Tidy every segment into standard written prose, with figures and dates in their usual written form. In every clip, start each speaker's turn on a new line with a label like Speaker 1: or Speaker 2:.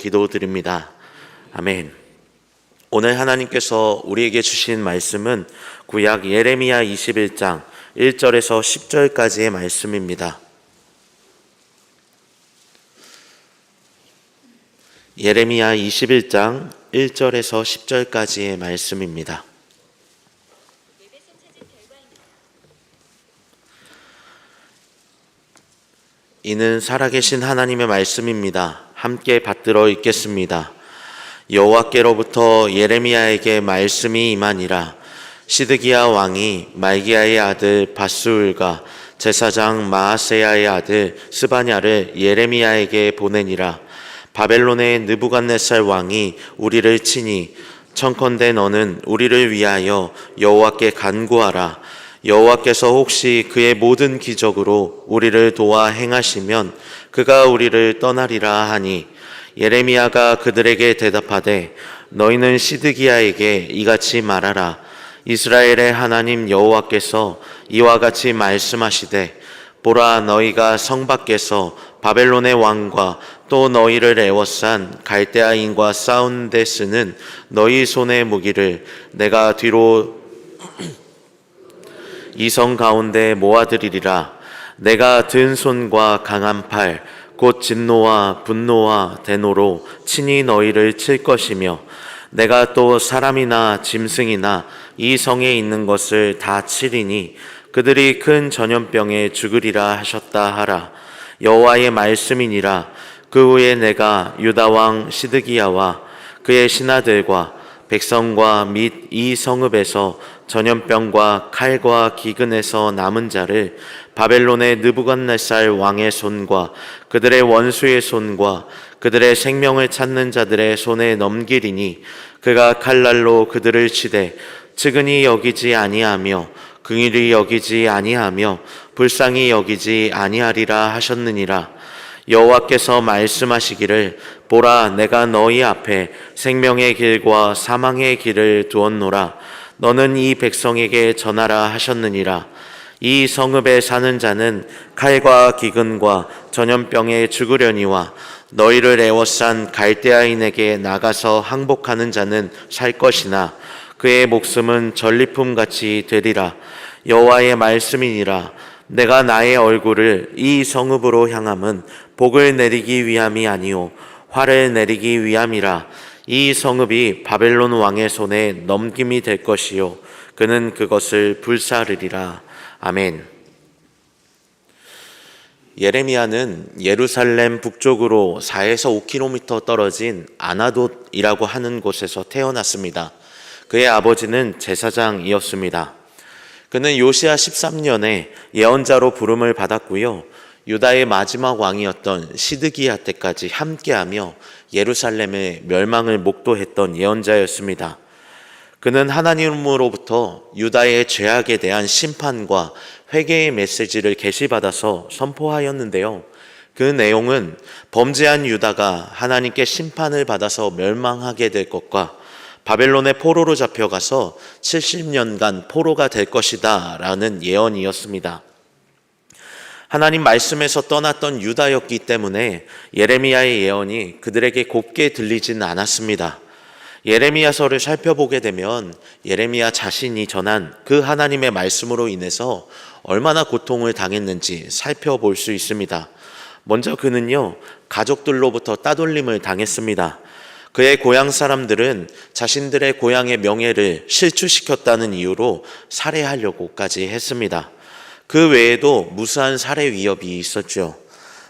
Speaker 1: 기도드립니다. 아멘. 오늘 하나님께서 우리에게 주신 말씀은 구약 예레미야 21장 1절에서 10절까지의 말씀입니다. 예레미야 21장 1절에서 10절까지의 말씀입니다. 이는 살아계신 하나님의 말씀입니다. 함께 받들어 읽겠습니다. 여호와께로부터 예레미야에게 말씀이 임하니라. 시드기야 왕이 말기야의 아들 밧수울과 제사장 마아세야의 아들 스바냐를 예레미야에게 보내니라. 바벨론의 느부갓네살 왕이 우리를 치니 청컨대 너는 우리를 위하여 여호와께 간구하라. 여호와께서 혹시 그의 모든 기적으로 우리를 도와 행하시면 그가 우리를 떠나리라 하니, 예레미야가 그들에게 대답하되 너희는 시드기야에게 이같이 말하라. 이스라엘의 하나님 여호와께서 이와 같이 말씀하시되, 보라, 너희가 성 밖에서 바벨론의 왕과 또 너희를 애워싼 갈대아인과 싸운 데 쓰는 너희 손의 무기를 내가 뒤로 이 성 가운데 모아들이리라. 내가 든 손과 강한 팔 곧 진노와 분노와 대노로 친히 너희를 칠 것이며, 내가 또 사람이나 짐승이나 이 성에 있는 것을 다 치리니 그들이 큰 전염병에 죽으리라 하셨다 하라. 여호와의 말씀이니라. 그 후에 내가 유다 왕 시드기야와 그의 신하들과 백성과 및 이 성읍에서 전염병과 칼과 기근에서 남은 자를 바벨론의 느부갓네살 왕의 손과 그들의 원수의 손과 그들의 생명을 찾는 자들의 손에 넘기리니, 그가 칼날로 그들을 치되 측은히 여기지 아니하며 긍휼히 여기지 아니하며 불쌍히 여기지 아니하리라 하셨느니라. 여호와께서 말씀하시기를, 보라, 내가 너희 앞에 생명의 길과 사망의 길을 두었노라. 너는 이 백성에게 전하라 하셨느니라. 이 성읍에 사는 자는 칼과 기근과 전염병에 죽으려니와 너희를 애워싼 갈대아인에게 나가서 항복하는 자는 살 것이나 그의 목숨은 전리품같이 되리라. 여호와의 말씀이니라. 내가 나의 얼굴을 이 성읍으로 향함은 복을 내리기 위함이 아니오 화를 내리기 위함이라. 이 성읍이 바벨론 왕의 손에 넘김이 될 것이요 그는 그것을 불사르리라. 아멘. 예레미야는 예루살렘 북쪽으로 4에서 5km 떨어진 아나돗이라고 하는 곳에서 태어났습니다. 그의 아버지는 제사장이었습니다. 그는 요시야 13년에 예언자로 부름을 받았고요, 유다의 마지막 왕이었던 시드기야 때까지 함께하며 예루살렘의 멸망을 목도했던 예언자였습니다. 그는 하나님으로부터 유다의 죄악에 대한 심판과 회개의 메시지를 계시받아서 선포하였는데요, 그 내용은 범죄한 유다가 하나님께 심판을 받아서 멸망하게 될 것과 바벨론의 포로로 잡혀가서 70년간 포로가 될 것이다 라는 예언이었습니다. 하나님 말씀에서 떠났던 유다였기 때문에 예레미야의 예언이 그들에게 곱게 들리지는 않았습니다. 예레미야서를 살펴보게 되면 예레미야 자신이 전한 그 하나님의 말씀으로 인해서 얼마나 고통을 당했는지 살펴볼 수 있습니다. 먼저 그는요, 가족들로부터 따돌림을 당했습니다. 그의 고향 사람들은 자신들의 고향의 명예를 실추시켰다는 이유로 살해하려고까지 했습니다. 그 외에도 무수한 살해 위협이 있었죠.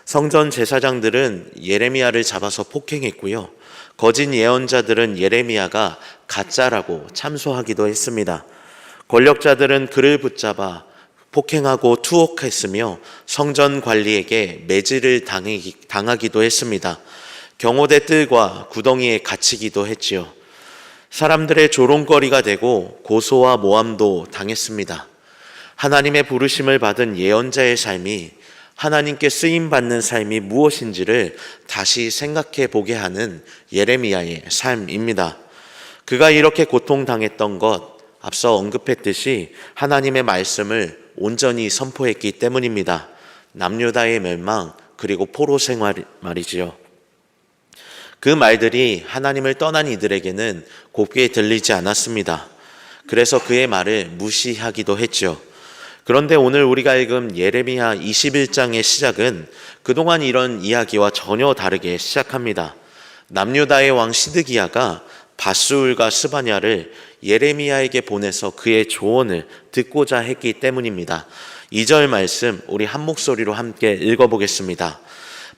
Speaker 1: 성전 제사장들은 예레미야를 잡아서 폭행했고요, 거짓 예언자들은 예레미야가 가짜라고 참소하기도 했습니다. 권력자들은 그를 붙잡아 폭행하고 투옥했으며 성전 관리에게 매질을 당하기도 했습니다. 경호대 뜰과 구덩이에 갇히기도 했지요. 사람들의 조롱거리가 되고 고소와 모함도 당했습니다. 하나님의 부르심을 받은 예언자의 삶이, 하나님께 쓰임받는 삶이 무엇인지를 다시 생각해 보게 하는 예레미야의 삶입니다. 그가 이렇게 고통당했던 것, 앞서 언급했듯이 하나님의 말씀을 온전히 선포했기 때문입니다. 남유다의 멸망, 그리고 포로 생활 말이지요. 그 말들이 하나님을 떠난 이들에게는 곱게 들리지 않았습니다. 그래서 그의 말을 무시하기도 했죠. 그런데 오늘 우리가 읽은 예레미야 21장의 시작은 그동안 이런 이야기와 전혀 다르게 시작합니다. 남유다의 왕 시드기야가 밧수울과 스바냐를 예레미야에게 보내서 그의 조언을 듣고자 했기 때문입니다. 2절 말씀 우리 한 목소리로 함께 읽어보겠습니다.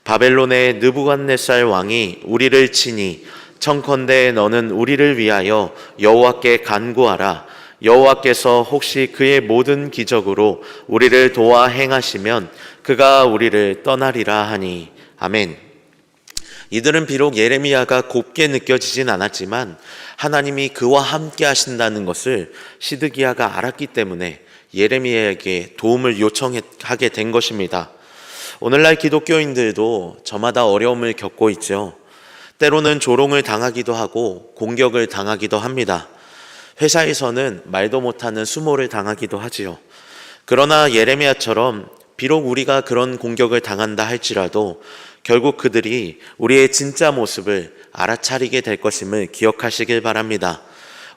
Speaker 1: 바벨론의 느부갓네살 왕이 우리를 치니 청컨대 너는 우리를 위하여 여호와께 간구하라. 여호와께서 혹시 그의 모든 기적으로 우리를 도와 행하시면 그가 우리를 떠나리라 하니. 아멘. 이들은 비록 예레미야가 곱게 느껴지진 않았지만 하나님이 그와 함께 하신다는 것을 시드기야가 알았기 때문에 예레미야에게 도움을 요청하게 된 것입니다. 오늘날 기독교인들도 저마다 어려움을 겪고 있죠. 때로는 조롱을 당하기도 하고 공격을 당하기도 합니다. 회사에서는 말도 못하는 수모를 당하기도 하지요. 그러나 예레미야처럼 비록 우리가 그런 공격을 당한다 할지라도 결국 그들이 우리의 진짜 모습을 알아차리게 될 것임을 기억하시길 바랍니다.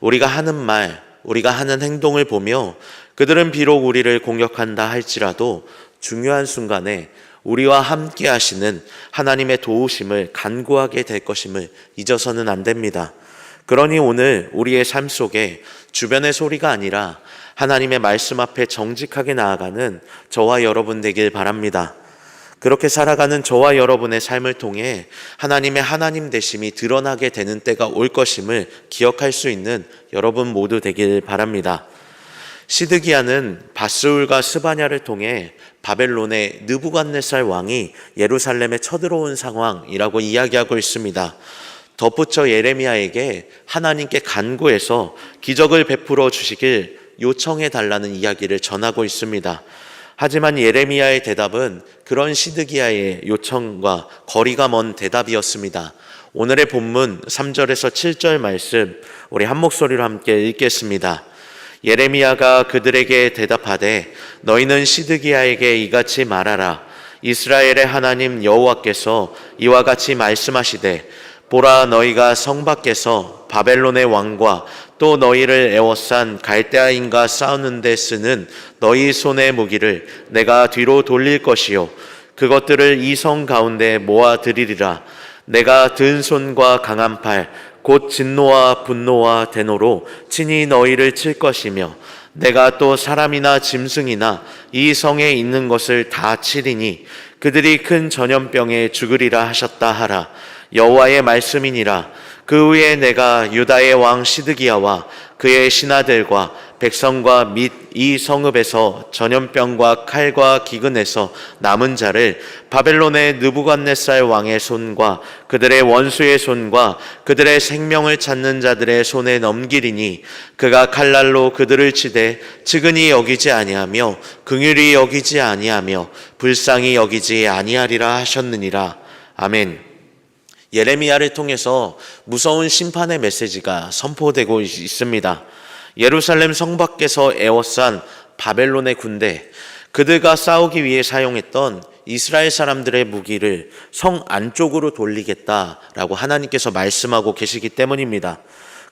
Speaker 1: 우리가 하는 말, 우리가 하는 행동을 보며 그들은 비록 우리를 공격한다 할지라도 중요한 순간에 우리와 함께 하시는 하나님의 도우심을 간구하게 될 것임을 잊어서는 안 됩니다. 그러니 오늘 우리의 삶 속에 주변의 소리가 아니라 하나님의 말씀 앞에 정직하게 나아가는 저와 여러분 되길 바랍니다. 그렇게 살아가는 저와 여러분의 삶을 통해 하나님의 하나님 되심이 드러나게 되는 때가 올 것임을 기억할 수 있는 여러분 모두 되길 바랍니다. 시드기야는 밧수울과 스바냐를 통해 바벨론의 느부갓네살 왕이 예루살렘에 쳐들어온 상황이라고 이야기하고 있습니다. 덧붙여 예레미야에게 하나님께 간구해서 기적을 베풀어 주시길 요청해 달라는 이야기를 전하고 있습니다. 하지만 예레미야의 대답은 그런 시드기야의 요청과 거리가 먼 대답이었습니다. 오늘의 본문 3절에서 7절 말씀 우리 한 목소리로 함께 읽겠습니다. 예레미야가 그들에게 대답하되 너희는 시드기야에게 이같이 말하라. 이스라엘의 하나님 여호와께서 이와 같이 말씀하시되 보라 너희가 성 밖에서 바벨론의 왕과 또 너희를 애워싼 갈대아인과 싸우는 데 쓰는 너희 손의 무기를 내가 뒤로 돌릴 것이요 그것들을 이 성 가운데 모아들이리라. 내가 든 손과 강한 팔 곧 진노와 분노와 대노로 친히 너희를 칠 것이며 내가 또 사람이나 짐승이나 이 성에 있는 것을 다 치리니 그들이 큰 전염병에 죽으리라 하셨다 하라. 여호와의 말씀이니라. 그 후에 내가 유다의 왕 시드기야와 그의 신하들과 백성과 및 이 성읍에서 전염병과 칼과 기근에서 남은 자를 바벨론의 느부갓네살 왕의 손과 그들의 원수의 손과 그들의 생명을 찾는 자들의 손에 넘기리니 그가 칼날로 그들을 치되 측은히 여기지 아니하며 긍휼히 여기지 아니하며 불쌍히 여기지 아니하리라 하셨느니라. 아멘. 예레미야를 통해서 무서운 심판의 메시지가 선포되고 있습니다. 예루살렘 성 밖에서 에워싼 바벨론의 군대, 그들과 싸우기 위해 사용했던 이스라엘 사람들의 무기를 성 안쪽으로 돌리겠다라고 하나님께서 말씀하고 계시기 때문입니다.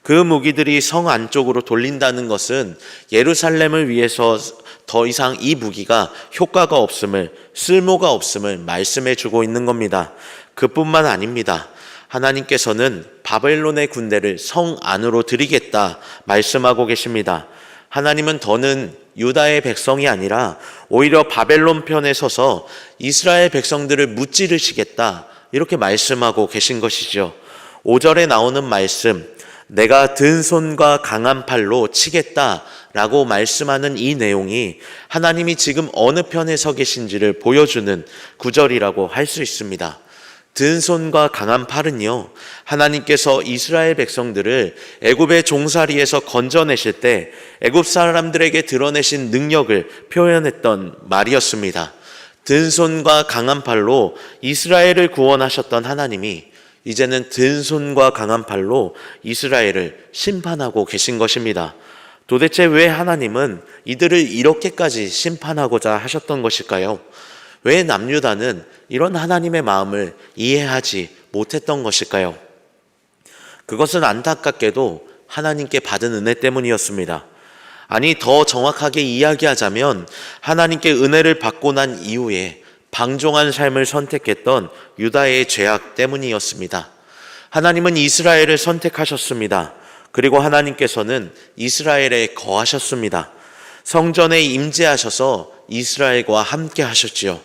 Speaker 1: 그 무기들이 성 안쪽으로 돌린다는 것은 예루살렘을 위해서 더 이상 이 무기가 효과가 없음을, 쓸모가 없음을 말씀해 주고 있는 겁니다. 그뿐만 아닙니다. 하나님께서는 바벨론의 군대를 성 안으로 들이겠다 말씀하고 계십니다. 하나님은 더는 유다의 백성이 아니라 오히려 바벨론 편에 서서 이스라엘 백성들을 무찌르시겠다 이렇게 말씀하고 계신 것이죠. 5절에 나오는 말씀, 내가 든 손과 강한 팔로 치겠다라고 말씀하는 이 내용이 하나님이 지금 어느 편에 서 계신지를 보여주는 구절이라고 할 수 있습니다. 든 손과 강한 팔은요, 하나님께서 이스라엘 백성들을 애굽의 종살이에서 건져내실 때 애굽 사람들에게 드러내신 능력을 표현했던 말이었습니다. 든 손과 강한 팔로 이스라엘을 구원하셨던 하나님이 이제는 든 손과 강한 팔로 이스라엘을 심판하고 계신 것입니다. 도대체 왜 하나님은 이들을 이렇게까지 심판하고자 하셨던 것일까요? 왜 남유다는 이런 하나님의 마음을 이해하지 못했던 것일까요? 그것은 안타깝게도 하나님께 받은 은혜 때문이었습니다. 아니, 더 정확하게 이야기하자면 하나님께 은혜를 받고 난 이후에 방종한 삶을 선택했던 유다의 죄악 때문이었습니다. 하나님은 이스라엘을 선택하셨습니다. 그리고 하나님께서는 이스라엘에 거하셨습니다. 성전에 임재하셔서 이스라엘과 함께 하셨지요.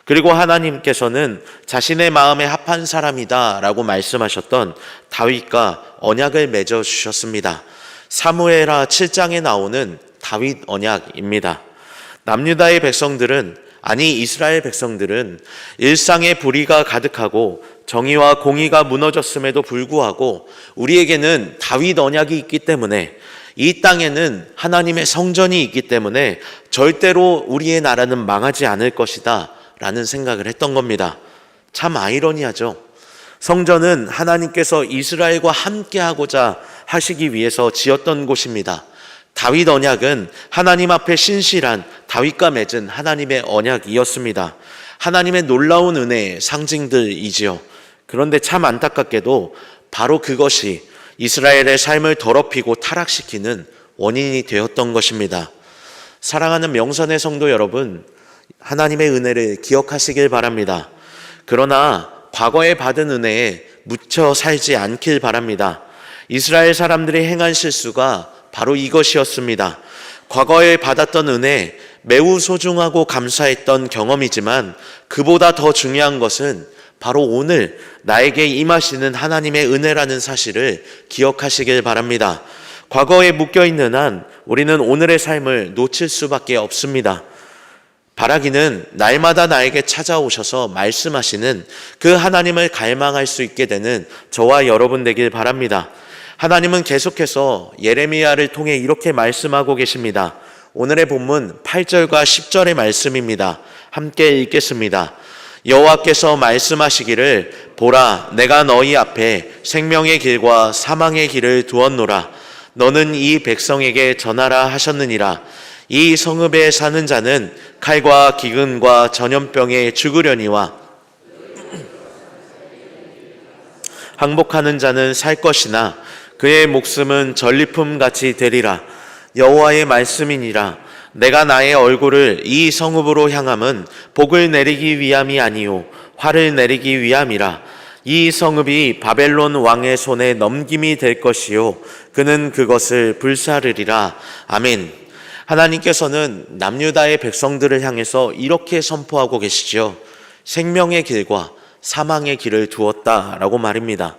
Speaker 1: 그리고 하나님께서는 자신의 마음에 합한 사람이다 라고 말씀하셨던 다윗과 언약을 맺어 주셨습니다. 사무엘하 7장에 나오는 다윗 언약입니다. 남유다의 백성들은, 아니 이스라엘 백성들은 일상의 불의가 가득하고 정의와 공의가 무너졌음에도 불구하고 우리에게는 다윗 언약이 있기 때문에, 이 땅에는 하나님의 성전이 있기 때문에 절대로 우리의 나라는 망하지 않을 것이다 라는 생각을 했던 겁니다. 참 아이러니하죠. 성전은 하나님께서 이스라엘과 함께 하고자 하시기 위해서 지었던 곳입니다. 다윗 언약은 하나님 앞에 신실한 다윗과 맺은 하나님의 언약이었습니다. 하나님의 놀라운 은혜의 상징들이지요. 그런데 참 안타깝게도 바로 그것이 이스라엘의 삶을 더럽히고 타락시키는 원인이 되었던 것입니다. 사랑하는 명선의 성도 여러분, 하나님의 은혜를 기억하시길 바랍니다. 그러나 과거에 받은 은혜에 묻혀 살지 않길 바랍니다. 이스라엘 사람들이 행한 실수가 바로 이것이었습니다. 과거에 받았던 은혜, 매우 소중하고 감사했던 경험이지만 그보다 더 중요한 것은 바로 오늘 나에게 임하시는 하나님의 은혜라는 사실을 기억하시길 바랍니다. 과거에 묶여있는 한 우리는 오늘의 삶을 놓칠 수밖에 없습니다. 바라기는 날마다 나에게 찾아오셔서 말씀하시는 그 하나님을 갈망할 수 있게 되는 저와 여러분 되길 바랍니다. 하나님은 계속해서 예레미야를 통해 이렇게 말씀하고 계십니다. 오늘의 본문 8절과 10절의 말씀입니다. 함께 읽겠습니다. 여호와께서 말씀하시기를, 보라, 내가 너희 앞에 생명의 길과 사망의 길을 두었노라. 너는 이 백성에게 전하라 하셨느니라. 이 성읍에 사는 자는 칼과 기근과 전염병에 죽으려니와 항복하는 자는 살 것이나 그의 목숨은 전리품 같이 되리라. 여호와의 말씀이니라. 내가 나의 얼굴을 이 성읍으로 향함은 복을 내리기 위함이 아니요 화를 내리기 위함이라. 이 성읍이 바벨론 왕의 손에 넘김이 될 것이요 그는 그것을 불사르리라. 아멘. 하나님께서는 남유다의 백성들을 향해서 이렇게 선포하고 계시죠. 생명의 길과 사망의 길을 두었다라고 말입니다.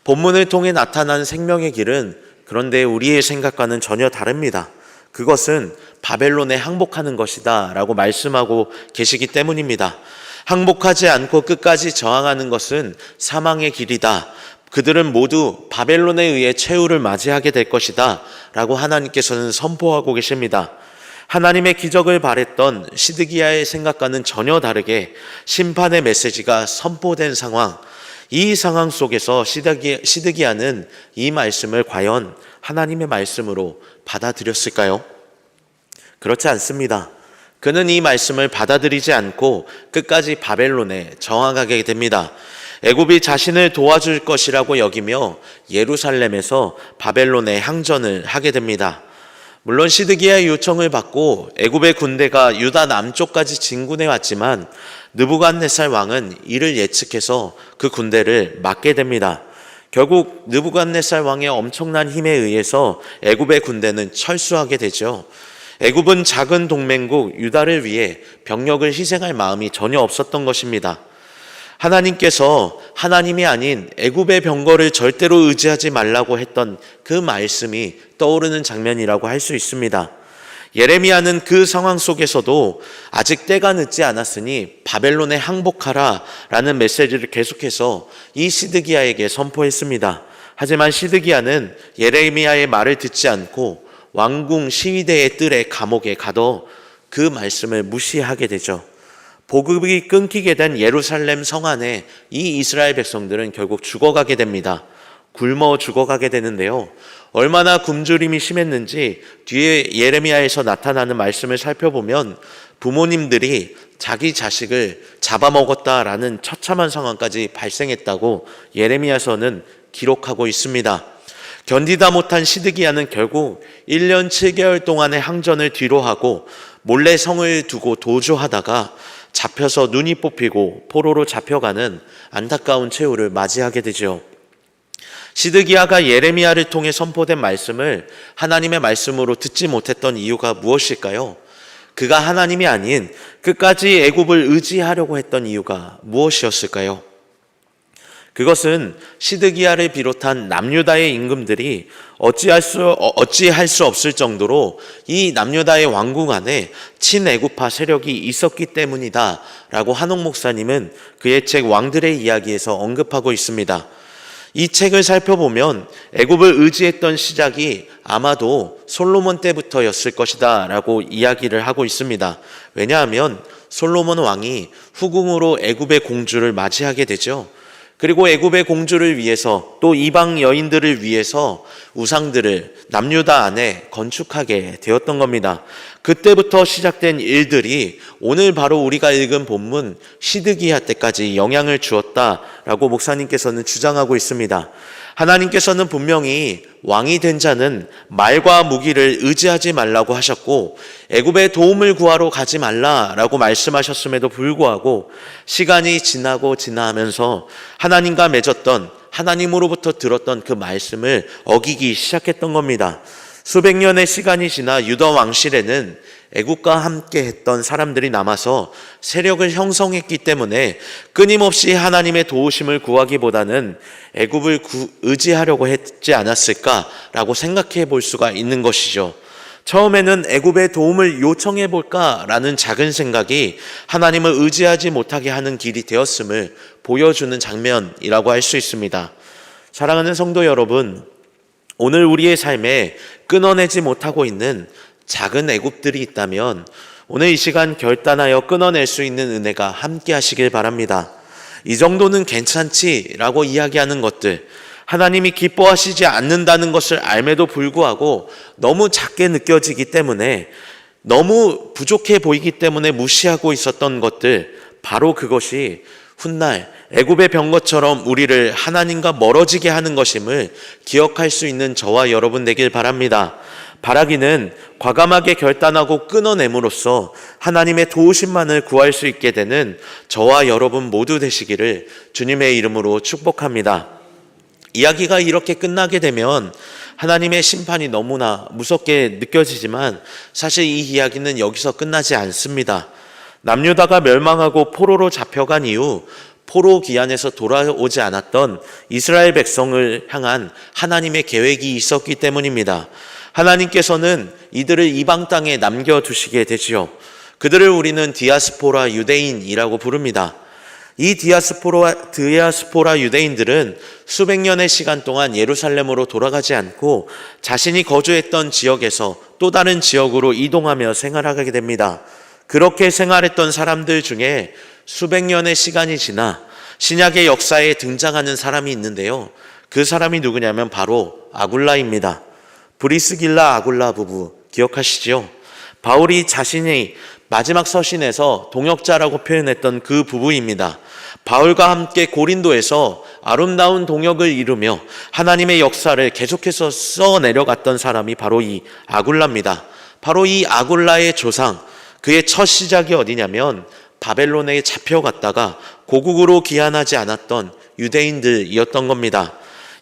Speaker 1: 본문을 통해 나타난 생명의 길은 그런데 우리의 생각과는 전혀 다릅니다. 그것은 바벨론에 항복하는 것이다 라고 말씀하고 계시기 때문입니다. 항복하지 않고 끝까지 저항하는 것은 사망의 길이다. 그들은 모두 바벨론에 의해 최후를 맞이하게 될 것이다 라고 하나님께서는 선포하고 계십니다. 하나님의 기적을 바랬던 시드기야의 생각과는 전혀 다르게 심판의 메시지가 선포된 상황, 이 상황 속에서 시드기야는 이 말씀을 과연 하나님의 말씀으로 받아들였을까요? 그렇지 않습니다. 그는 이 말씀을 받아들이지 않고 끝까지 바벨론에 저항하게 됩니다. 애굽이 자신을 도와줄 것이라고 여기며 예루살렘에서 바벨론에 항전을 하게 됩니다. 물론 시드기야의 요청을 받고 애굽의 군대가 유다 남쪽까지 진군해 왔지만 느부갓네살 왕은 이를 예측해서 그 군대를 막게 됩니다. 결국 느부갓네살 왕의 엄청난 힘에 의해서 애굽의 군대는 철수하게 되죠. 애굽은 작은 동맹국 유다를 위해 병력을 희생할 마음이 전혀 없었던 것입니다. 하나님께서 하나님이 아닌 애굽의 병거를 절대로 의지하지 말라고 했던 그 말씀이 떠오르는 장면이라고 할 수 있습니다. 예레미야는 그 상황 속에서도 아직 때가 늦지 않았으니 바벨론에 항복하라 라는 메시지를 계속해서 이 시드기야에게 선포했습니다. 하지만 시드기야는 예레미야의 말을 듣지 않고 왕궁 시위대의 뜰에 감옥에 가둬 그 말씀을 무시하게 되죠. 보급이 끊기게 된 예루살렘 성 안에 이 이스라엘 백성들은 결국 죽어가게 됩니다. 굶어 죽어가게 되는데요. 얼마나 굶주림이 심했는지 뒤에 예레미야에서 나타나는 말씀을 살펴보면 부모님들이 자기 자식을 잡아먹었다라는 처참한 상황까지 발생했다고 예레미야서는 기록하고 있습니다. 견디다 못한 시드기야는 결국 1년 7개월 동안의 항전을 뒤로하고 몰래 성을 두고 도주하다가 잡혀서 눈이 뽑히고 포로로 잡혀가는 안타까운 최후를 맞이하게 되죠. 시드기야가 예레미야를 통해 선포된 말씀을 하나님의 말씀으로 듣지 못했던 이유가 무엇일까요? 그가 하나님이 아닌 끝까지 애굽을 의지하려고 했던 이유가 무엇이었을까요? 그것은 시드기야를 비롯한 남유다의 임금들이 어찌할 수 없을 정도로 이 남유다의 왕궁 안에 친애굽파 세력이 있었기 때문이다 라고 한옥 목사님은 그의 책 왕들의 이야기에서 언급하고 있습니다. 이 책을 살펴보면 애굽을 의지했던 시작이 아마도 솔로몬 때부터였을 것이다 라고 이야기를 하고 있습니다. 왜냐하면 솔로몬 왕이 후궁으로 애굽의 공주를 맞이하게 되죠. 그리고 애굽의 공주를 위해서 또 이방 여인들을 위해서 우상들을 남유다 안에 건축하게 되었던 겁니다. 그때부터 시작된 일들이 오늘 바로 우리가 읽은 본문 시드기야 때까지 영향을 주었다라고 목사님께서는 주장하고 있습니다. 하나님께서는 분명히 왕이 된 자는 말과 무기를 의지하지 말라고 하셨고 애굽의 도움을 구하러 가지 말라라고 말씀하셨음에도 불구하고 시간이 지나면서 하나님과 맺었던 하나님으로부터 들었던 그 말씀을 어기기 시작했던 겁니다. 수백 년의 시간이 지나 유다 왕실에는 애굽과 함께 했던 사람들이 남아서 세력을 형성했기 때문에 끊임없이 하나님의 도우심을 구하기보다는 애굽을 의지하려고 했지 않았을까라고 생각해 볼 수가 있는 것이죠. 처음에는 애굽의 도움을 요청해 볼까라는 작은 생각이 하나님을 의지하지 못하게 하는 길이 되었음을 보여주는 장면이라고 할 수 있습니다. 사랑하는 성도 여러분, 오늘 우리의 삶에 끊어내지 못하고 있는 작은 애굽들이 있다면 오늘 이 시간 결단하여 끊어낼 수 있는 은혜가 함께 하시길 바랍니다. 이 정도는 괜찮지라고 이야기하는 것들, 하나님이 기뻐하시지 않는다는 것을 알매도 불구하고 너무 작게 느껴지기 때문에, 너무 부족해 보이기 때문에 무시하고 있었던 것들, 바로 그것이 훗날 애굽의 병거처럼 우리를 하나님과 멀어지게 하는 것임을 기억할 수 있는 저와 여러분 되길 바랍니다. 바라기는 과감하게 결단하고 끊어냄으로써 하나님의 도우심만을 구할 수 있게 되는 저와 여러분 모두 되시기를 주님의 이름으로 축복합니다. 이야기가 이렇게 끝나게 되면 하나님의 심판이 너무나 무섭게 느껴지지만 사실 이 이야기는 여기서 끝나지 않습니다. 남유다가 멸망하고 포로로 잡혀간 이후 포로 기한에서 돌아오지 않았던 이스라엘 백성을 향한 하나님의 계획이 있었기 때문입니다. 하나님께서는 이들을 이방 땅에 남겨두시게 되지요. 그들을 우리는 디아스포라 유대인이라고 부릅니다. 이 디아스포라 유대인들은 수백 년의 시간 동안 예루살렘으로 돌아가지 않고 자신이 거주했던 지역에서 또 다른 지역으로 이동하며 생활하게 됩니다. 그렇게 생활했던 사람들 중에 수백 년의 시간이 지나 신약의 역사에 등장하는 사람이 있는데요. 그 사람이 누구냐면 바로 아굴라입니다. 브리스길라 아굴라 부부 기억하시죠? 바울이 자신이 마지막 서신에서 동역자라고 표현했던 그 부부입니다. 바울과 함께 고린도에서 아름다운 동역을 이루며 하나님의 역사를 계속해서 써내려갔던 사람이 바로 이 아굴라입니다. 바로 이 아굴라의 조상, 그의 첫 시작이 어디냐면 바벨론에 잡혀갔다가 고국으로 귀환하지 않았던 유대인들이었던 겁니다.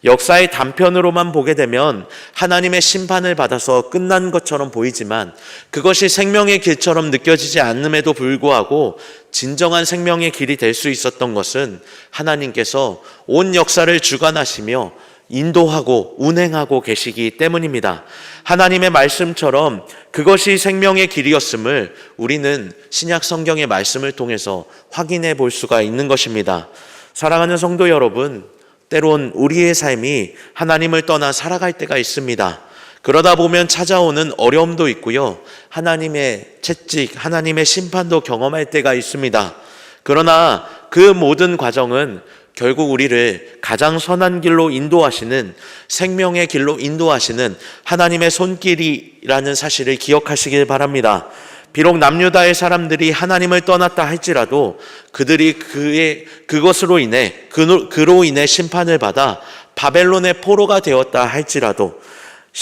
Speaker 1: 역사의 단편으로만 보게 되면 하나님의 심판을 받아서 끝난 것처럼 보이지만 그것이 생명의 길처럼 느껴지지 않음에도 불구하고 진정한 생명의 길이 될 수 있었던 것은 하나님께서 온 역사를 주관하시며 인도하고 운행하고 계시기 때문입니다. 하나님의 말씀처럼 그것이 생명의 길이었음을 우리는 신약 성경의 말씀을 통해서 확인해 볼 수가 있는 것입니다. 사랑하는 성도 여러분, 때론 우리의 삶이 하나님을 떠나 살아갈 때가 있습니다. 그러다 보면 찾아오는 어려움도 있고요. 하나님의 채찍, 하나님의 심판도 경험할 때가 있습니다. 그러나 그 모든 과정은 결국 우리를 가장 선한 길로 인도하시는, 생명의 길로 인도하시는 하나님의 손길이라는 사실을 기억하시길 바랍니다. 비록 남유다의 사람들이 하나님을 떠났다 할지라도 그들이 그것으로 인해 그로 인해 심판을 받아 바벨론의 포로가 되었다 할지라도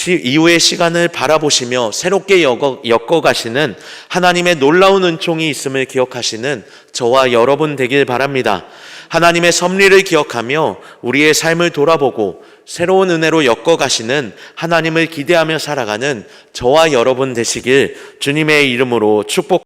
Speaker 1: 이후의 시간을 바라보시며 새롭게 엮어가시는 하나님의 놀라운 은총이 있음을 기억하시는 저와 여러분 되길 바랍니다. 하나님의 섭리를 기억하며 우리의 삶을 돌아보고 새로운 은혜로 엮어가시는 하나님을 기대하며 살아가는 저와 여러분 되시길 주님의 이름으로 축복합니다.